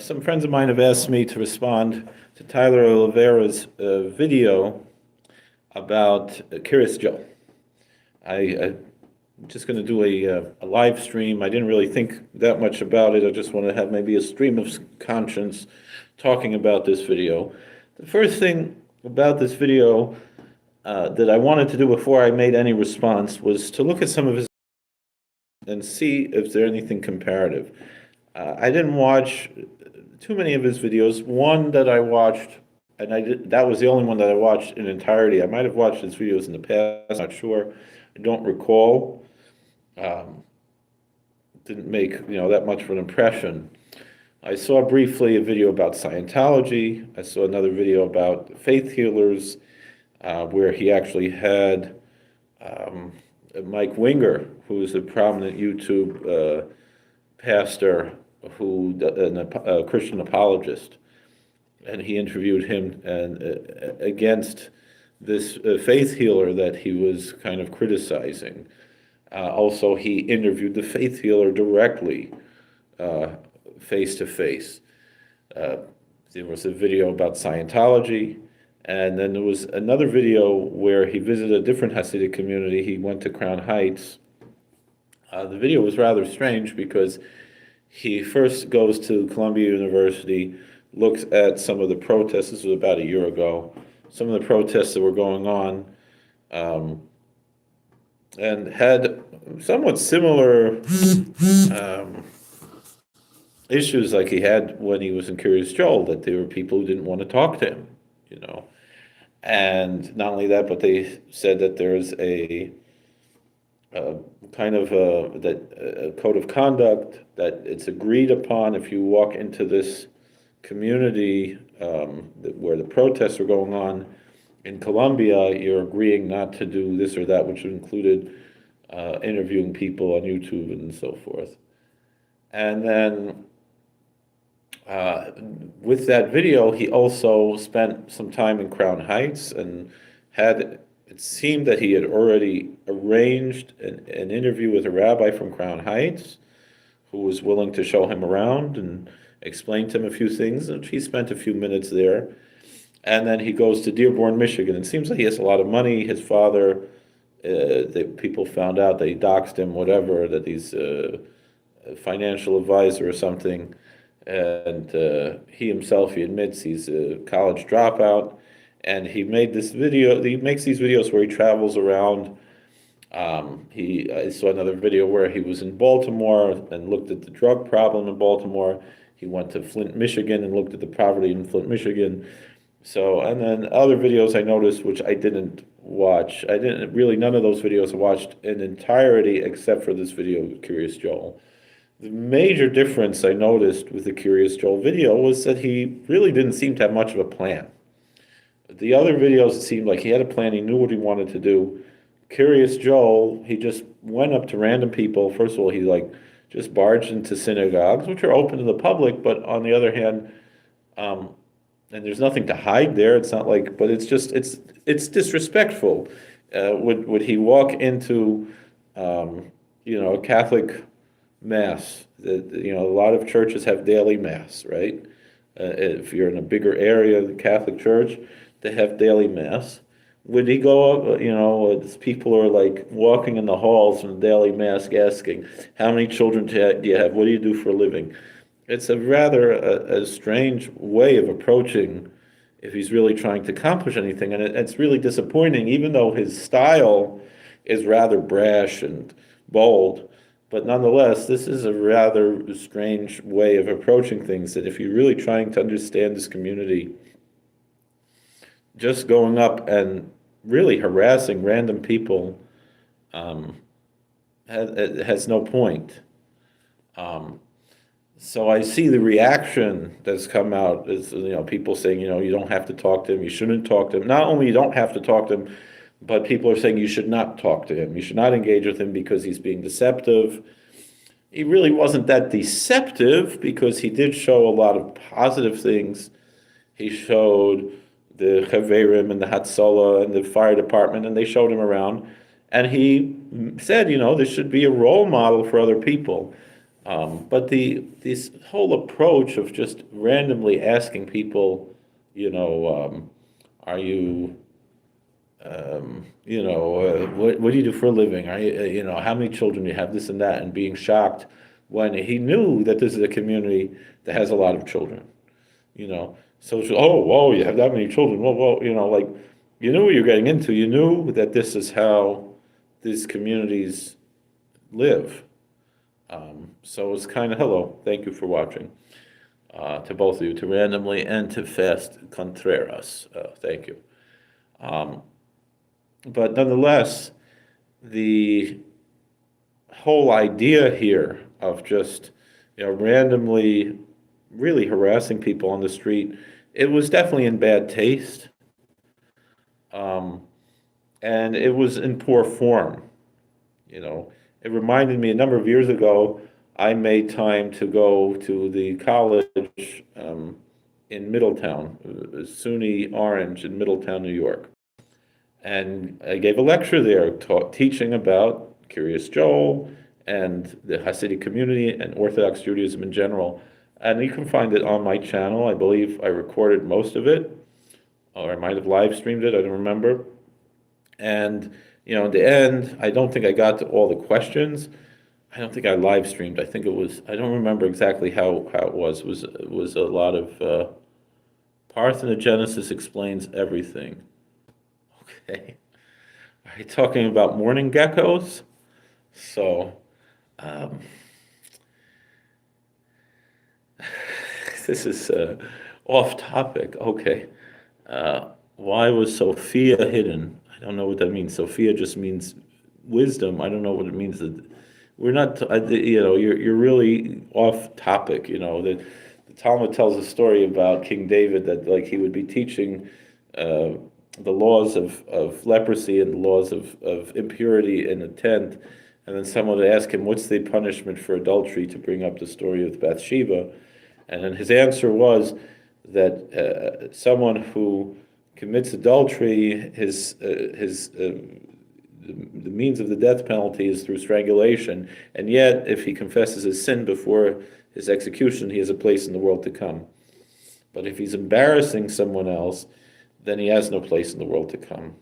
Some friends of mine have asked me to respond to Tyler Oliveira's video about Kiryas Joel. I'm just going to do a live stream. I didn't really think that much about it. I just want to have maybe a stream of conscience talking about this video. The first thing about this video that I wanted to do before I made any response was to look at some of his and see if there's anything comparative. I didn't watch too many of his videos. One that I watched, and that was the only one that I watched in entirety. I might have watched his videos in the past, not sure. I don't recall. Didn't make that much of an impression. I saw briefly a video about Scientology. I saw another video about faith healers, where he actually had Mike Winger, who is a prominent YouTube pastor, a Christian apologist, and he interviewed him against this faith healer that he was kind of criticizing. Also, he interviewed the faith healer directly, face to face. There was a video about Scientology, and then there was another video where he visited a different Hasidic community. He went to Crown Heights. The video was rather strange because he first goes to Columbia University, looks at some of the protests. This was about a year ago. Some of the protests that were going on, and had somewhat similar issues like he had when he was in Kiryas Joel, that there were people who didn't want to talk to him, And not only that, but they said that there's a kind of a code of conduct that it's agreed upon if you walk into this community where the protests are going on in Colombia, you're agreeing not to do this or that, which included interviewing people on YouTube and so forth. And then with that video, he also spent some time in Crown Heights and it seemed that he had already arranged an interview with a rabbi from Crown Heights who was willing to show him around and explain to him a few things, and he spent a few minutes there. And then he goes to Dearborn, Michigan. It seems like he has a lot of money. His father, people found out that he doxed him, whatever, that he's a financial advisor or something. And he himself, he admits he's a college dropout. And he made this video. He makes these videos where he travels around. I saw another video where he was in Baltimore and looked at the drug problem in Baltimore. He went to Flint, Michigan, and looked at the poverty in Flint, Michigan. So, and then other videos I noticed, which I didn't watch. None of those videos I watched in entirety except for this video with Kiryas Joel. The major difference I noticed with the Kiryas Joel video was that he really didn't seem to have much of a plan. The other videos, it seemed like he had a plan, he knew what he wanted to do. Kiryas Joel, he just went up to random people. First of all, he just barged into synagogues, which are open to the public, but on the other hand, and there's nothing to hide there. It's not like, but it's disrespectful. Would he walk into, a Catholic mass? A lot of churches have daily mass, right? If you're in a bigger area, the Catholic Church, they have daily mass. Would he go up, people are walking in the halls from the daily mass asking, how many children do you have? What do you do for a living? It's a rather a strange way of approaching if he's really trying to accomplish anything. And it's really disappointing, even though his style is rather brash and bold. But nonetheless, this is a rather strange way of approaching things, that if you're really trying to understand this community, just going up and really harassing random people has no point. So I see the reaction that's come out is, people saying, you don't have to talk to him, you shouldn't talk to him. Not only you don't have to talk to him, but people are saying you should not talk to him. You should not engage with him because he's being deceptive. He really wasn't that deceptive because he did show a lot of positive things. He showed the Chaverim and the Hatzalah and the fire department, and they showed him around. And he said, this should be a role model for other people. But this whole approach of just randomly asking people, are you, what do you do for a living? Are you, how many children do you have, this and that, and being shocked when he knew that this is a community that has a lot of children, So, oh, whoa, you have that many children. Whoa, like, you knew what you're getting into. You knew that this is how these communities live. So it's kind of, hello, thank you for watching, to both of you, to Randomly and to Fast Contreras. Thank you. But nonetheless, the whole idea here of just, randomly really harassing people on the street, it was definitely in bad taste. And it was in poor form. It reminded me a number of years ago, I made time to go to the college in Middletown, SUNY Orange in Middletown, New York. And I gave a lecture there teaching about Kiryas Joel and the Hasidic community and Orthodox Judaism in general. And you can find it on my channel. I believe I recorded most of it, or I might have live streamed it, I don't remember. And, in the end, I don't think I got to all the questions. I don't think I live streamed. I think it was, I don't remember exactly how it was. It was a lot of parthenogenesis explains everything. Okay. Are you talking about morning geckos? So, this is off topic. Okay. Why was Sophia hidden? I don't know what that means. Sophia just means wisdom. I don't know what it means. We're not, you're really off topic. The Talmud tells a story about King David that like he would be teaching the laws of leprosy and the laws of impurity in a tent, and then someone would ask him, what's the punishment for adultery, to bring up the story of Bathsheba, and then his answer was that someone who commits adultery, the means of the death penalty is through strangulation, and yet if he confesses his sin before his execution, he has a place in the world to come. But if he's embarrassing someone else, then he has no place in the world to come.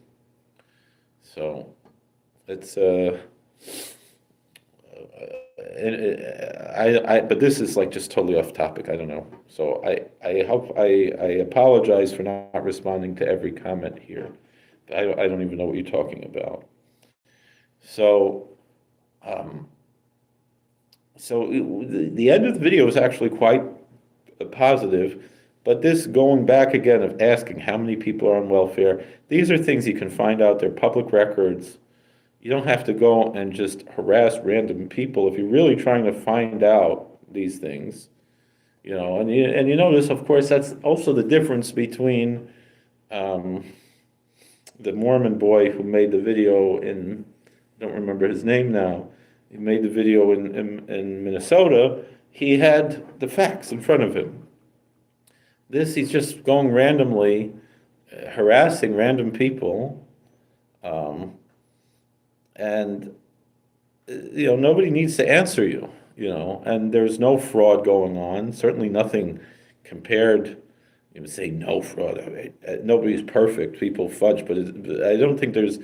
So it's but this is like just totally off topic. I don't know. So I apologize for not responding to every comment here. I don't even know what you're talking about. So, the end of the video is actually quite positive, but this going back again of asking how many people are on welfare, these are things you can find out. They're public records. You don't have to go and just harass random people if you're really trying to find out these things, And you notice, of course, that's also the difference between the Mormon boy who made the video I don't remember his name now. He made the video in Minnesota. He had the facts in front of him. He's just going randomly, harassing random people, and nobody needs to answer you, and there's no fraud going on. Certainly nothing compared. You would say no fraud. Nobody's perfect. People fudge, but I don't think there's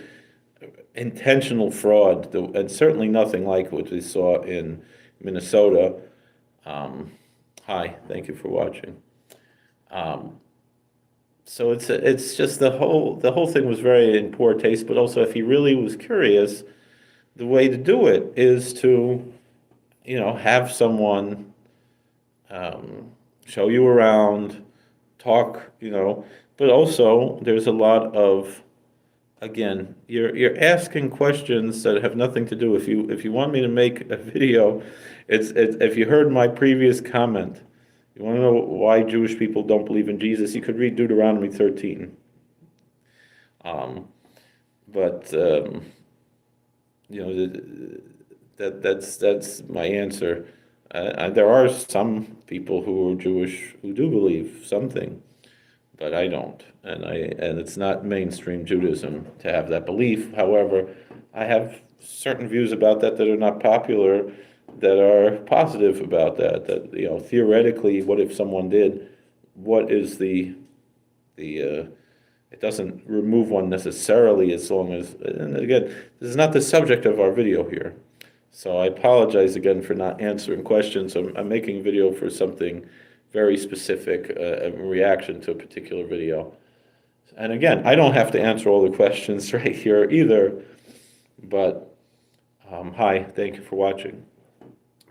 intentional fraud, and certainly nothing like what we saw in Minnesota. Hi, thank you for watching. So it's just the whole thing was very in poor taste. But also, if he really was curious, the way to do it is to, have someone show you around, talk, But also, there's a lot of, again, you're asking questions that have nothing to do. If you want me to make a video, it's if you heard my previous comment, you want to know why Jewish people don't believe in Jesus, you could read Deuteronomy 13. That's my answer. There are some people who are Jewish who do believe something, but I don't, and it's not mainstream Judaism to have that belief. However, I have certain views about that are not popular, that are positive about that. That theoretically, what if someone did? What is the it doesn't remove one necessarily, as long as, and again, this is not the subject of our video here. So I apologize again for not answering questions. I'm making a video for something very specific, a reaction to a particular video. And again, I don't have to answer all the questions right here either, but hi, thank you for watching.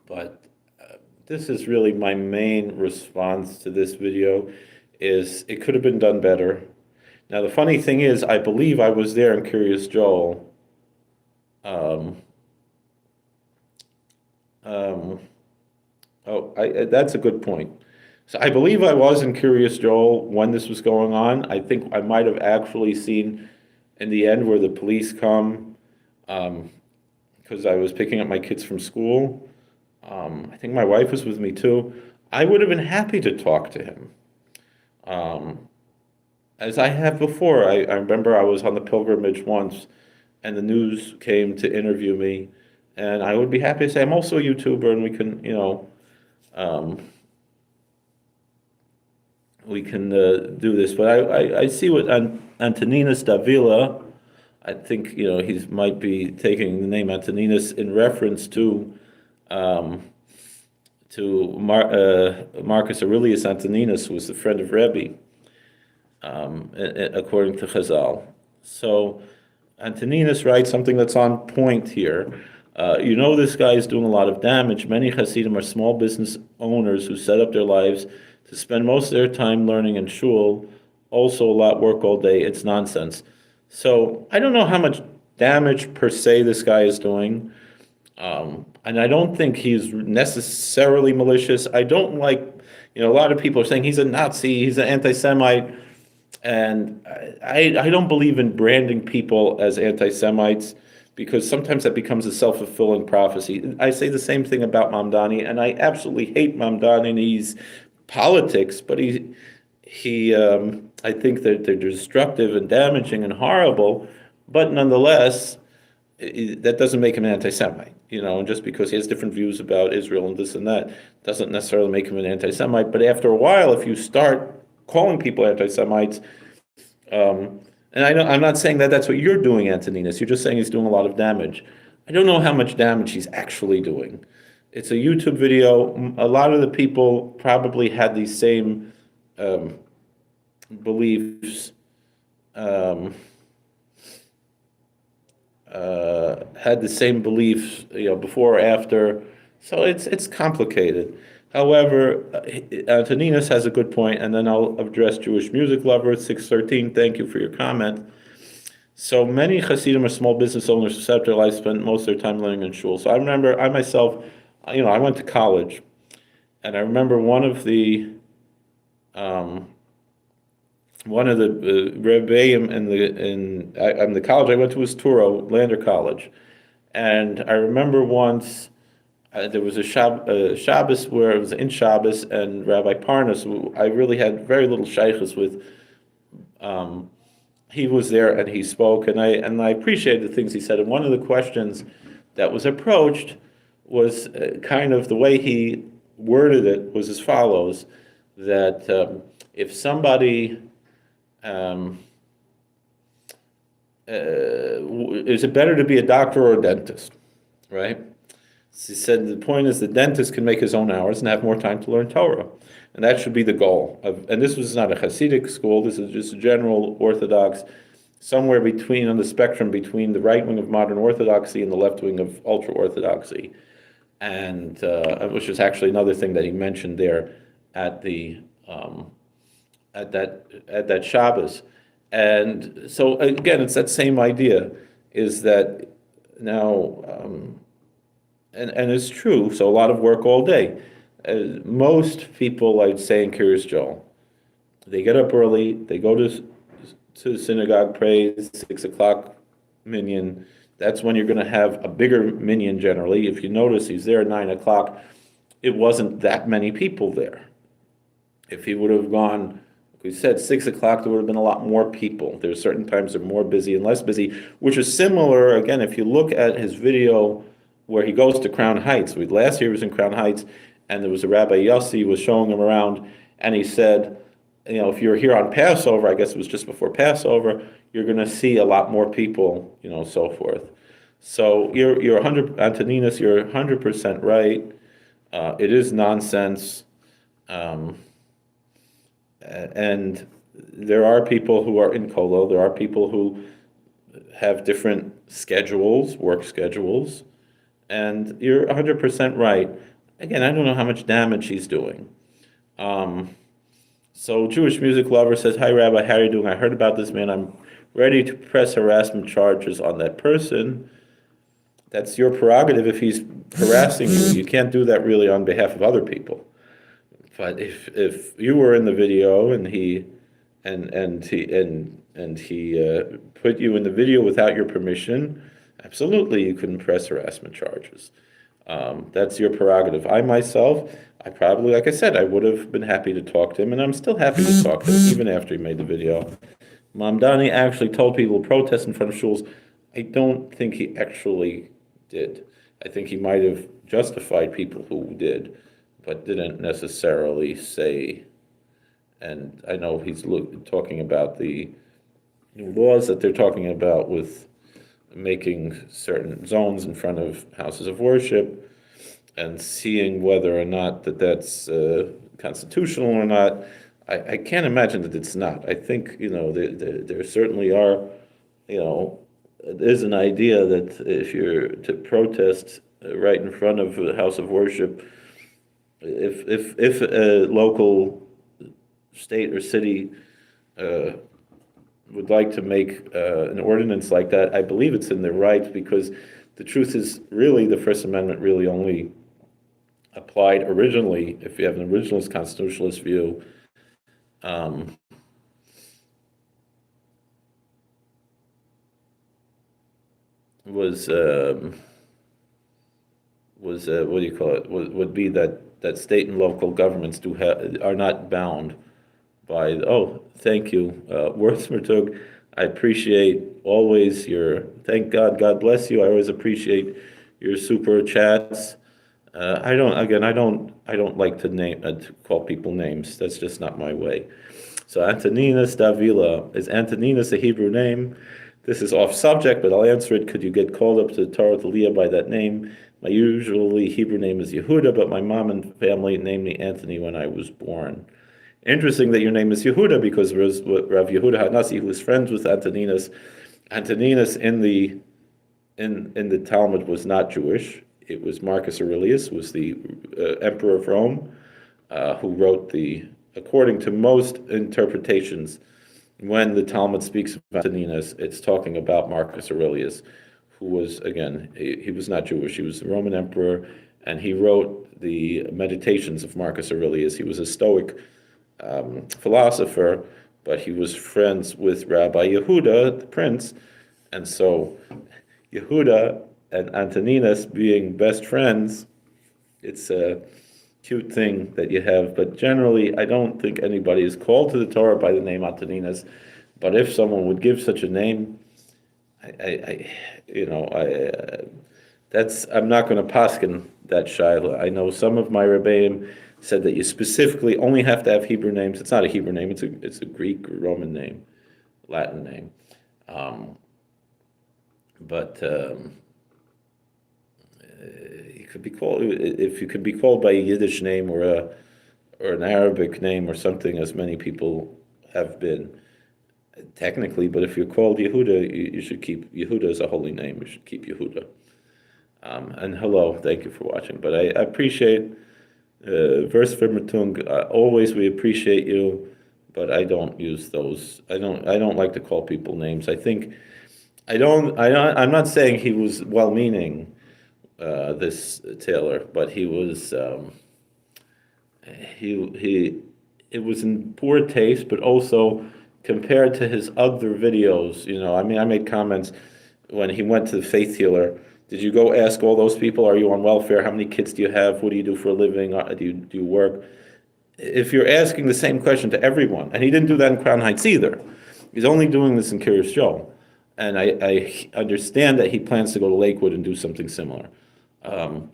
But this is really my main response to this video, is it could have been done better. Now, the funny thing is, I believe I was there in Kiryas Joel. That's a good point. So I believe I was in Kiryas Joel when this was going on. I think I might have actually seen in the end where the police come, because I was picking up my kids from school. I think my wife was with me too. I would have been happy to talk to him. As I have before, I remember I was on the pilgrimage once, and the news came to interview me, and I would be happy to say, I'm also a YouTuber, and we can, do this. But I see what Antoninus Davila, I think, he might be taking the name Antoninus in reference to Marcus Aurelius Antoninus, who was the friend of Rebbe, according to Chazal. So Antoninus writes something that's on point here. This guy is doing a lot of damage. Many Hasidim are small business owners who set up their lives to spend most of their time learning in shul, also a lot work all day. It's nonsense. So I don't know how much damage per se this guy is doing. And I don't think he's necessarily malicious. I don't like, a lot of people are saying he's a Nazi, he's an anti-Semite. And I don't believe in branding people as anti-Semites, because sometimes that becomes a self-fulfilling prophecy. I say the same thing about Mamdani, and I absolutely hate Mamdani's politics, but I think that they're destructive and damaging and horrible, but nonetheless, that doesn't make him an anti-Semite. And just because he has different views about Israel and this and that doesn't necessarily make him an anti-Semite. But after a while, if you start calling people anti-Semites, and I'm not saying that that's what you're doing, Antoninus. You're just saying he's doing a lot of damage. I don't know how much damage he's actually doing. It's a YouTube video. A lot of the people probably had these same beliefs, before or after. So it's complicated. However, Antoninus has a good point, and then I'll address Jewish music lover 613. Thank you for your comment. So many Hasidim are small business owners who set up their life, spend most of their time learning in shul. So I remember, I myself, I went to college, and I remember one of the Rebbe in the college I went to was Turo, Lander College, and I remember once. There was a Shabbos where it was in Shabbos, and Rabbi Parnas, who I really had very little shaykhus with, he was there and he spoke, and I appreciated the things he said. And one of the questions that was approached was kind of the way he worded it was as follows: that if somebody is it better to be a doctor or a dentist, right? He said the point is the dentist can make his own hours and have more time to learn Torah. And that should be the goal. And this was not a Hasidic school, this is just a general Orthodox, somewhere between, on the spectrum between the right wing of modern Orthodoxy and the left wing of ultra-Orthodoxy. And which is actually another thing that he mentioned there at that Shabbos. And so again, it's that same idea, is that now, and it's true, so a lot of work all day. Most people, I'd say, in Kiryas Joel, they get up early, they go to synagogue, pray 6 o'clock minyan. That's when you're going to have a bigger minyan generally. If you notice, he's there at 9 o'clock. It wasn't that many people there. If he would have gone, like we said, 6 o'clock, there would have been a lot more people. There are certain times they're more busy and less busy, which is similar, again, if you look at his video where he goes to Crown Heights. Last year he was in Crown Heights, and there was a Rabbi Yossi was showing him around, and he said, if you're here on Passover, I guess it was just before Passover, you're going to see a lot more people, so forth. So you're 100, Antoninus, you're 100% right. It is nonsense, and there are people who are in Kollel. There are people who have different schedules, work schedules, and you're 100% right. Again, I don't know how much damage he's doing. So Jewish music lover says, "Hi Rabbi, how are you doing? I heard about this man. I'm ready to press harassment charges on that person." That's your prerogative if he's harassing you. You can't do that really on behalf of other people. But if you were in the video and he put you in the video without your permission, absolutely you can press harassment charges. That's your prerogative. I myself, I probably, like I said, I would have been happy to talk to him, and I'm still happy to talk to him even after he made the video. Mamdani actually told people to protest in front of shuls. I don't think he actually did. I think he might have justified people who did, but didn't necessarily say. And I know he's talking about the new laws that they're talking about with making certain zones in front of houses of worship and seeing whether or not that's constitutional or not. I can't imagine that it's not. I think, there certainly are, there's an idea that if you're to protest right in front of a house of worship, if a local state or city would like to make an ordinance like that, I believe it's in their rights, because the truth is really the First Amendment really only applied originally, if you have an originalist constitutionalist view, was what do you call it? Would be that state and local governments are not bound by. Oh, thank you, Wordsmithug. I appreciate always thank God, God bless you. I always appreciate your super chats. I don't like to call people names. That's just not my way. So Antoninus Davila, is Antoninus a Hebrew name? This is off subject, but I'll answer it. Could you get called up to Torah Aliyah by that name? My usually Hebrew name is Yehuda, but my mom and family named me Anthony when I was born. Interesting that your name is Yehuda, because Rav Yehuda Hanasi, who was friends with Antoninus in the Talmud was not Jewish. It was Marcus Aurelius, who was the emperor of Rome, who wrote according to most interpretations, when the Talmud speaks of Antoninus, it's talking about Marcus Aurelius, who was, again, he was not Jewish. He was the Roman emperor, and he wrote the Meditations of Marcus Aurelius. He was a Stoic philosopher, but he was friends with Rabbi Yehuda, the prince, and so Yehuda and Antoninus being best friends, it's a cute thing that you have, but generally I don't think anybody is called to the Torah by the name Antoninus. But if someone would give such a name, I'm not going to paskin that shaila. I know some of my rebbeim said that you specifically only have to have Hebrew names. It's not a Hebrew name; it's a Greek or Roman name, Latin name. But you could be called, if you could be called by a Yiddish name or an Arabic name or something, as many people have been, technically. But if you're called Yehuda, you should keep Yehuda as a holy name. You should keep Yehuda. And hello, thank you for watching. But I appreciate verse Vermetung. Always we appreciate you, but I don't use those. I don't like to call people names. I'm not saying he was well-meaning, this Taylor, but he was it was in poor taste, but also compared to his other videos. I made comments when he went to the faith healer. Did you go ask all those people, are you on welfare? How many kids do you have? What do you do for a living? Do you work? If you're asking the same question to everyone, and he didn't do that in Crown Heights either. He's only doing this in Kiryas Joel. And I understand that he plans to go to Lakewood and do something similar. And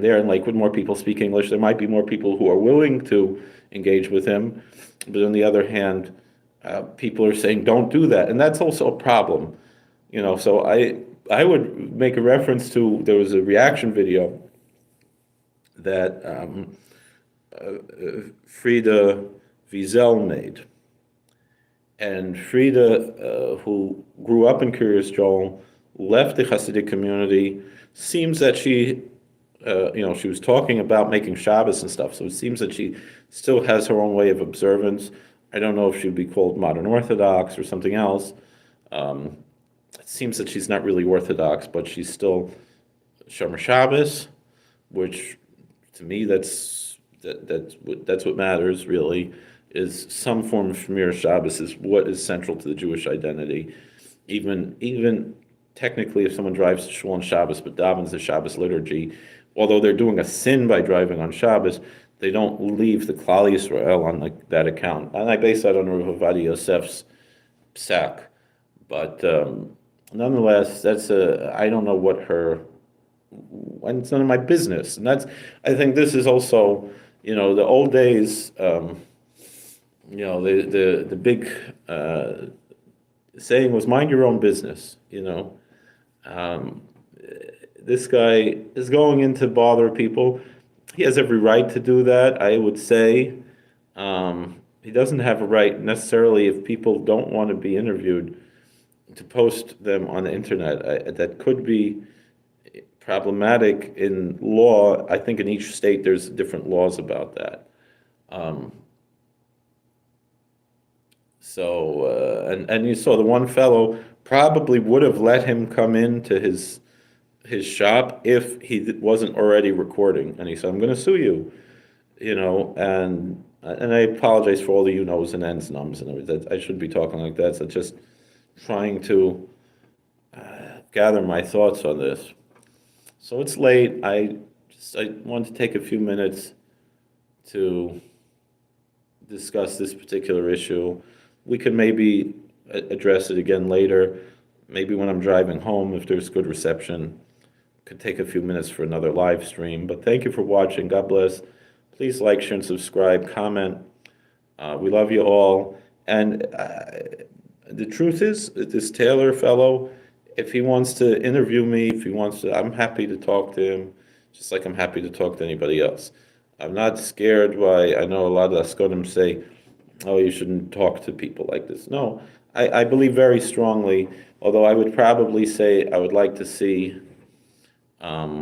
there in Lakewood, more people speak English. There might be more people who are willing to engage with him. But on the other hand, people are saying, don't do that. And that's also a problem. So I would make a reference to, there was a reaction video that Frida Wiesel made. And Frida, who grew up in Kiryas Joel, left the Hasidic community. Seems that she was talking about making Shabbos and stuff, so it seems that she still has her own way of observance. I don't know if she'd be called modern Orthodox or something else. It seems that she's not really Orthodox, but she's still Shomer Shabbos, which to me that's what matters really, is some form of Shemir Shabbos is what is central to the Jewish identity. Even technically, if someone drives to Shul on Shabbos but davens the Shabbos liturgy, although they're doing a sin by driving on Shabbos, they don't leave the Klal Yisrael on that account. And I base that on Rav Ovadia Yosef's psak. But nonetheless, I don't know what her, and it's none of my business. And I think this is also, the old days, the big saying was mind your own business, This guy is going in to bother people. He has every right to do that, I would say. He doesn't have a right necessarily, if people don't want to be interviewed, to post them on the internet. That could be problematic in law. I think in each state there's different laws about that. And you saw the one fellow probably would have let him come into his shop if he wasn't already recording, and he said, "I'm going to sue you," and I apologize for all the knows and ends and ums and everything. I shouldn't be talking like that. So just trying to gather my thoughts on this. So it's late. I want to take a few minutes to discuss this particular issue. We can maybe address it again later, maybe when I'm driving home if there's good reception. Could take a few minutes for another live stream. But thank you for watching. God bless. Please like, share, and subscribe. Comment. We love you all. And the truth is, this Taylor fellow, if he wants to interview me, I'm happy to talk to him, just like I'm happy to talk to anybody else. I'm not scared by, I know a lot of Askonim say, oh, you shouldn't talk to people like this. No, I believe very strongly, although I would probably say I would like to see that,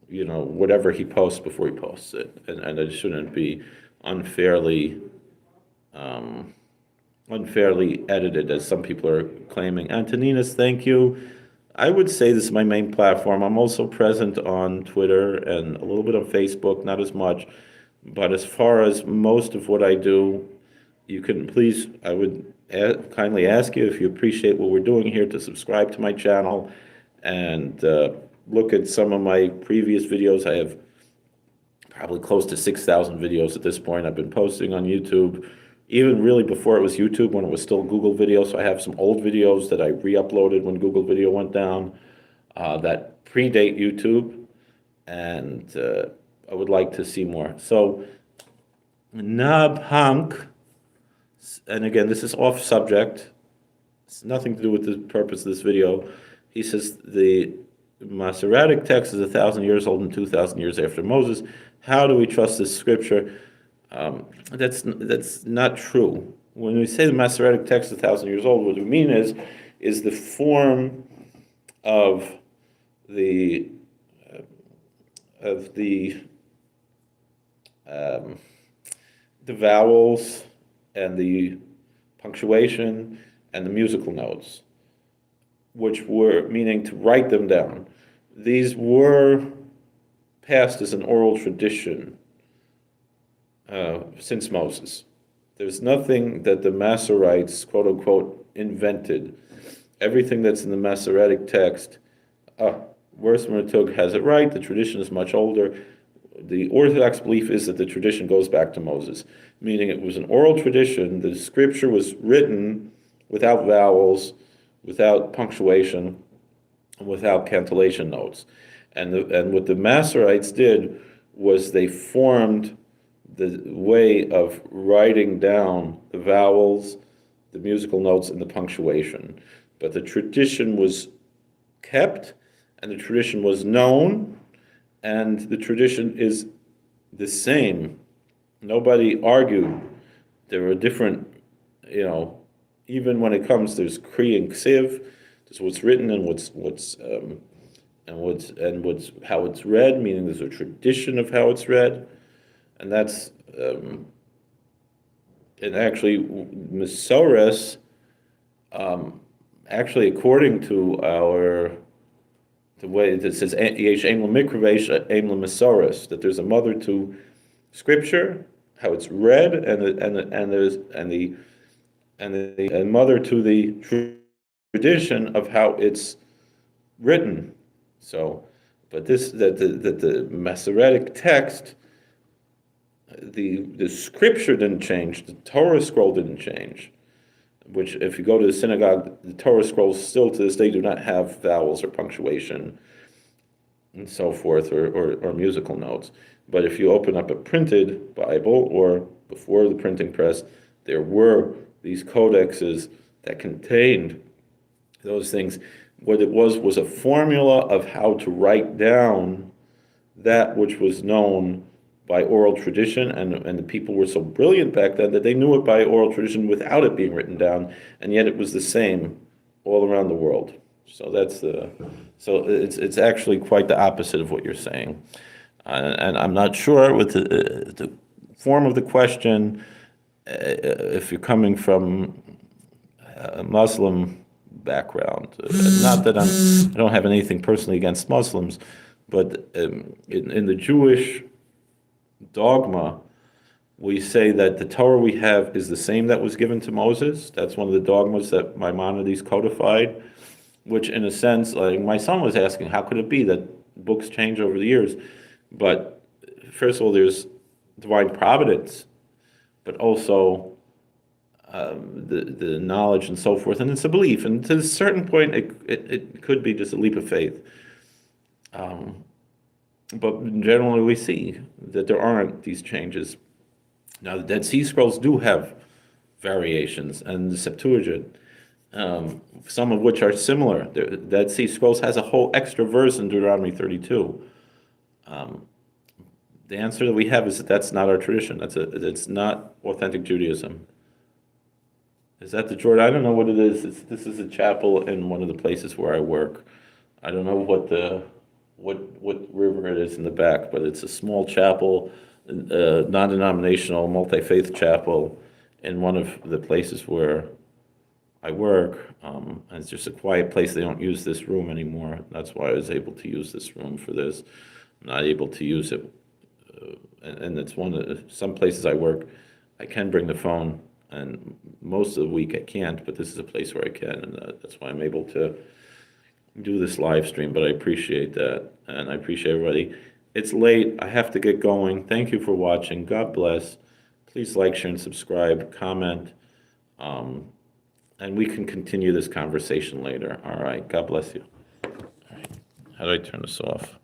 whatever he posts before he posts it, and it shouldn't be unfairly edited, as some people are claiming. Antoninas, thank you. I would say this is my main platform. I'm also present on Twitter and a little bit on Facebook, not as much. But as far as most of what I do, you can please, I would kindly ask you, if you appreciate what we're doing here, to subscribe to my channel and look at some of my previous videos. I have probably close to 6,000 videos at this point. I've been posting on YouTube, even really before it was YouTube, when it was still Google Video. So I have some old videos that I re-uploaded when Google Video went down that predate YouTube, and I would like to see more. So Nab Hank, and again, this is off subject. It's nothing to do with the purpose of this video. He says the Masoretic text is 1,000 years old and 2,000 years after Moses. How do we trust this scripture? That's not true. When we say the Masoretic text is 1,000 years old, what we mean is the form of the vowels and the punctuation and the musical notes, which were meaning to write them down. These were passed as an oral tradition since Moses. There's nothing that the Masoretes, quote unquote, invented. Everything that's in the Masoretic text, Worse Tug has it right, the tradition is much older. The Orthodox belief is that the tradition goes back to Moses, meaning it was an oral tradition. The scripture was written without vowels, without punctuation, without cantillation notes. And what the Masoretes did was they formed the way of writing down the vowels, the musical notes, and the punctuation. But the tradition was kept, and the tradition was known, and the tradition is the same. Nobody argued. There were different, even when it comes, there's Kri and Ksiv, there's what's written and what's how it's read, meaning there's a tradition of how it's read, and that's and actually Mesores, actually according to the way that says Yesh Aim L'Mikra V'Yesh Aim L'Mesoros, that there's a mother to Scripture, how it's read, and mother to the tradition of how it's written. So, but the Masoretic text, the Scripture didn't change, the Torah scroll didn't change. Which, if you go to the synagogue, the Torah scrolls still to this day do not have vowels or punctuation and so forth, or musical notes. But if you open up a printed Bible, or before the printing press, there were these codexes that contained those things. What it was a formula of how to write down that which was known by oral tradition, and the people were so brilliant back then that they knew it by oral tradition without it being written down, and yet it was the same all around the world. So it's actually quite the opposite of what you're saying, and I'm not sure with the form of the question, if you're coming from a Muslim background. Not that I don't have anything personally against Muslims, but in the Jewish dogma, we say that the Torah we have is the same that was given to Moses. That's one of the dogmas that Maimonides codified, which in a sense, like my son was asking, how could it be that books change over the years? But first of all, there's divine providence, but also the knowledge and so forth, and it's a belief, and to a certain point, it could be just a leap of faith. But generally, we see that there aren't these changes. Now, the Dead Sea Scrolls do have variations, and the Septuagint, some of which are similar. The Dead Sea Scrolls has a whole extra verse in Deuteronomy 32. The answer that we have is that that's not our tradition. It's not authentic Judaism. Is that the Jordan? I don't know what it is. This is a chapel in one of the places where I work. I don't know what river it is in the back, but it's a small chapel, non-denominational, multi-faith chapel in one of the places where I work. And it's just a quiet place. They don't use this room anymore. That's why I was able to use this room for this. I'm not able to use it. And it's some places I work, I can bring the phone, and most of the week I can't, but this is a place where I can, and that's why I'm able to do this live stream. But I appreciate that, and I appreciate everybody. It's late. I have to get going. Thank you for watching. God bless. Please like, share, and subscribe, comment, and we can continue this conversation later. All right. God bless you. All right. How do I turn this off?